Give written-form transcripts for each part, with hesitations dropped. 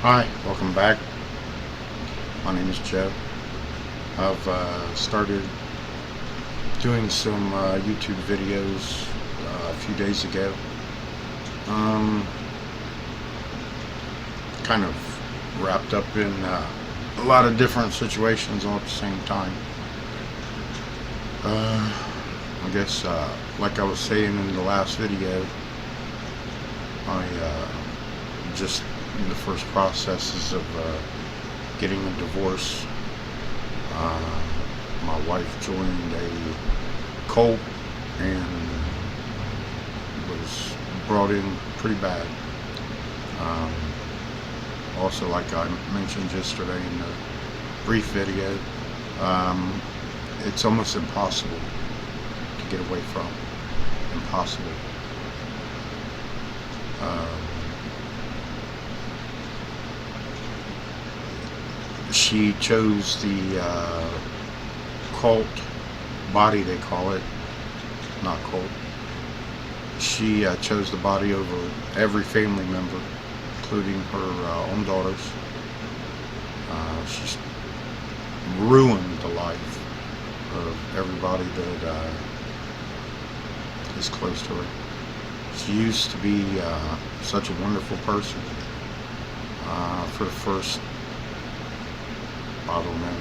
Hi, welcome back. My name is Joe. I've started doing some YouTube videos a few days ago. Um, Kind of wrapped up in a lot of different situations all at the same time. I guess, like I was saying in the last video, I just in the first processes of getting a divorce. Uh, my wife joined a cult and was brought in pretty bad. Um, Also, like I mentioned yesterday in the brief video, um, it's almost impossible to get away from. Impossible. Um, she chose the cult body, they call it, not cult. She chose the body over every family member, including her own daughters. She's ruined the life of everybody that is close to her. She used to be such a wonderful person. For the first, I don't know,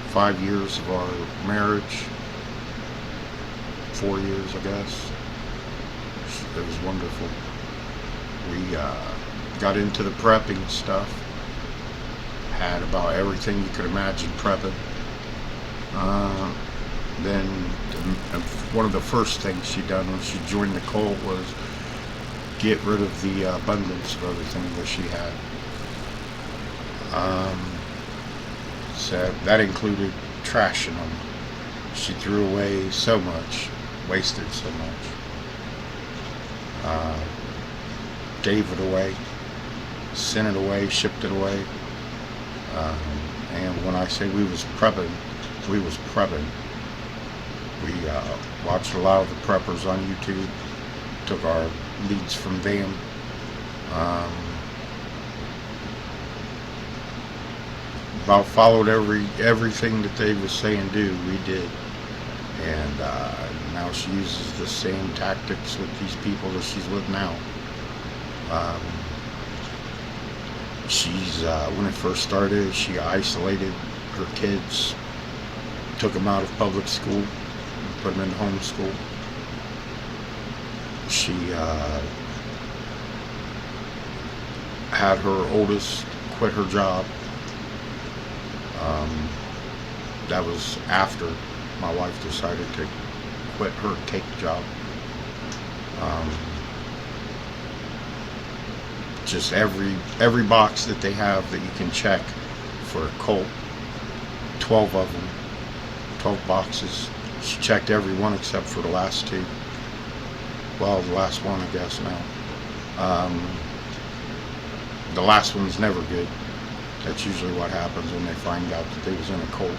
5 years of our marriage, 4 years, I guess, it was wonderful. We got into the prepping stuff, had about everything you could imagine prepping. Then one of the first things she done when she joined the cult was get rid of the abundance of everything that she had. So that included trashing them. She threw away so much, wasted so much, gave it away, sent it away, shipped it away. And when I say we was prepping, we was prepping. We watched a lot of the preppers on YouTube, took our leads from them. About followed everything that they was saying do, we did. And now she uses the same tactics with these people that she's with now. When it first started, she isolated her kids, took them out of public school, put them in homeschool. She had her oldest quit her job. That was after my wife decided to quit her cake job. Just every box that they have that you can check for a cult, 12 of them, 12 boxes. She checked every one except for the last two. Well, the last one, I guess now. The last one's never good. That's usually what happens when they find out that they was in a cult.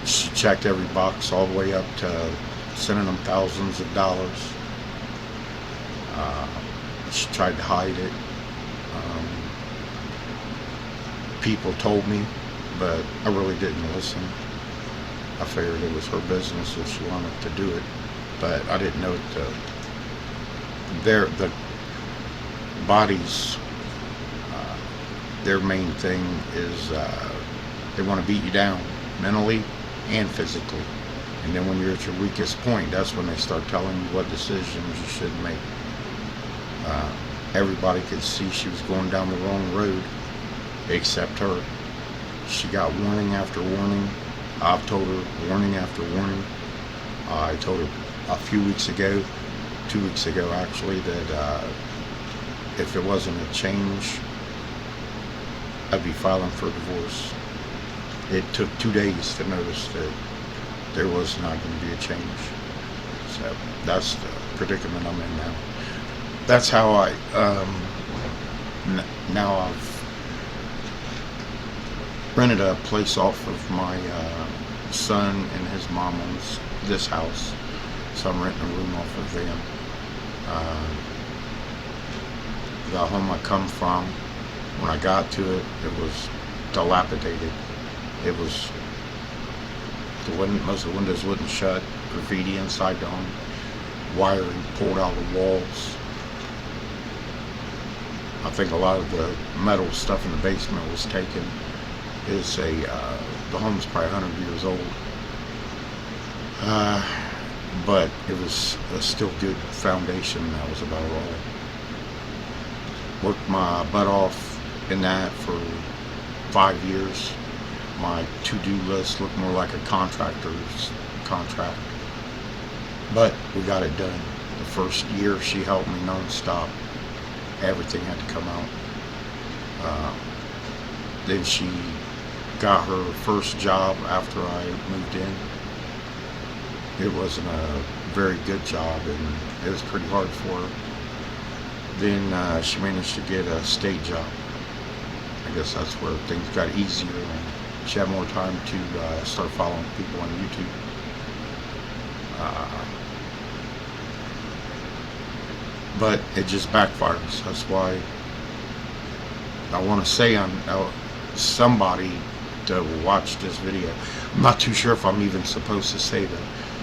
She checked every box all the way up to sending them thousands of dollars. She tried to hide it. People told me, but I really didn't listen. I figured it was her business if she wanted to do it, but I didn't know the bodies. Their main thing is they want to beat you down mentally and physically, and then when you're at your weakest point, that's when they start telling you what decisions you should make. Everybody could see she was going down the wrong road except her. She got warning after warning. I've told her warning after warning. I told her a few weeks ago, 2 weeks ago actually, that if it wasn't a change, I'd be filing for divorce. It took 2 days to notice that there was not going to be a change. So that's the predicament I'm in now. That's how I, now I've rented a place off of my son and his mom owns this house, so I'm renting a room off of them. The home I come from, when I got to it, it was dilapidated. It was most of the windows wouldn't shut, graffiti inside the home, wiring pulled out of the walls. I think a lot of the metal stuff in the basement was taken. The home's probably 100 years old, but it was a still good foundation. That was about all. Worked my butt off in that for 5 years. My to-do list looked more like a contractor's contract, but we got it done. The first year she helped me non-stop. Everything had to come out. Then she got her first job after I moved in. It wasn't a very good job, and it was pretty hard for her. Then she managed to get a state job. I guess that's where things got easier, and she had more time to start following people on YouTube. But it just backfires. That's why I want to say somebody that will watch this video. I'm not too sure if I'm even supposed to say the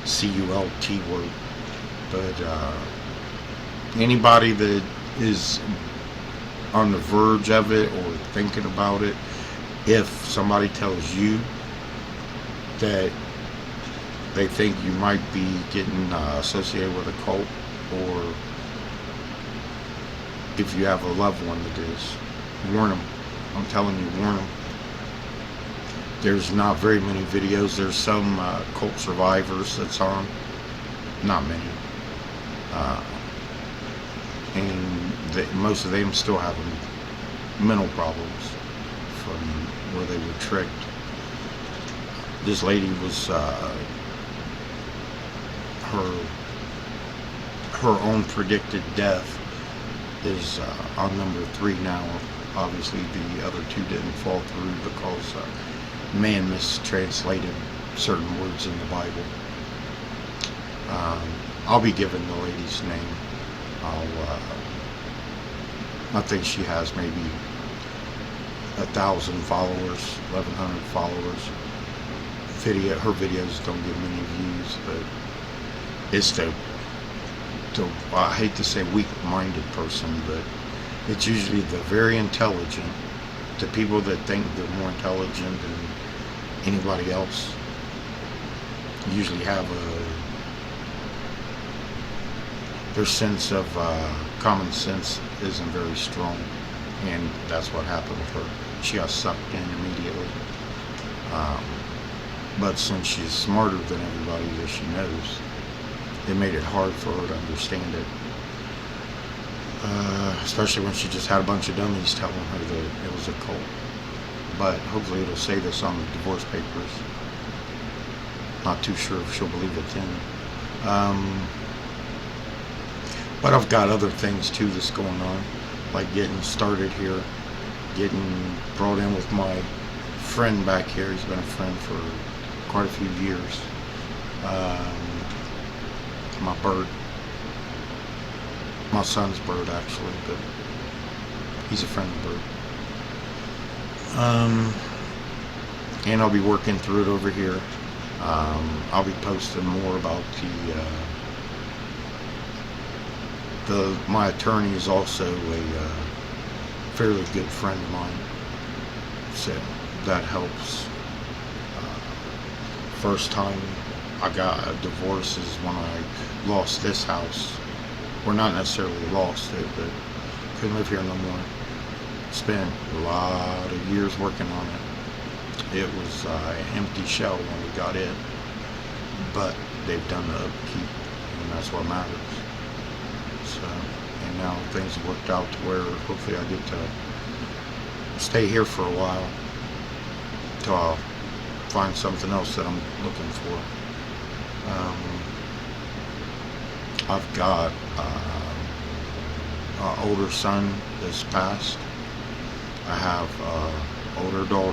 CULT word, but anybody that is on the verge of it or thinking about it, if somebody tells you that they think you might be getting associated with a cult, or if you have a loved one that is, warn them. I'm telling you, warn them. There's not very many videos. There's some cult survivors that's on, not many, and most of them still having mental problems from where they were tricked. This lady was her own predicted death is on number 3 now. Obviously the other 2 didn't fall through because man mistranslated certain words in the Bible. I'll be giving the lady's name. I think she has maybe 1,000 followers, 1,100 followers. Her videos don't get many views, but it's the I hate to say weak-minded person, but it's usually the very intelligent, the people that think they're more intelligent than anybody else, usually have their sense of common sense isn't very strong, and that's what happened with her. She got sucked in immediately. But since she's smarter than everybody that she knows, it made it hard for her to understand it. Especially when she just had a bunch of dummies telling her that it was a cult. But hopefully it'll say this on the divorce papers. Not too sure if she'll believe it then. But I've got other things too that's going on, like getting started here, getting brought in with my friend back here. He's been a friend for quite a few years. My bird, my son's bird actually, but he's a friend of the bird. And I'll be working through it over here. I'll be posting more about my attorney is also a fairly good friend of mine, so that helps. First time I got a divorce is when I lost this house. Well, not necessarily lost it, but couldn't live here no more. Spent a lot of years working on it. It was an empty shell when we got it, but they've done the upkeep, and that's what matters. So, and now things have worked out to where hopefully I get to stay here for a while until I'll find something else that I'm looking for. I've got an older son that's passed. I have an older daughter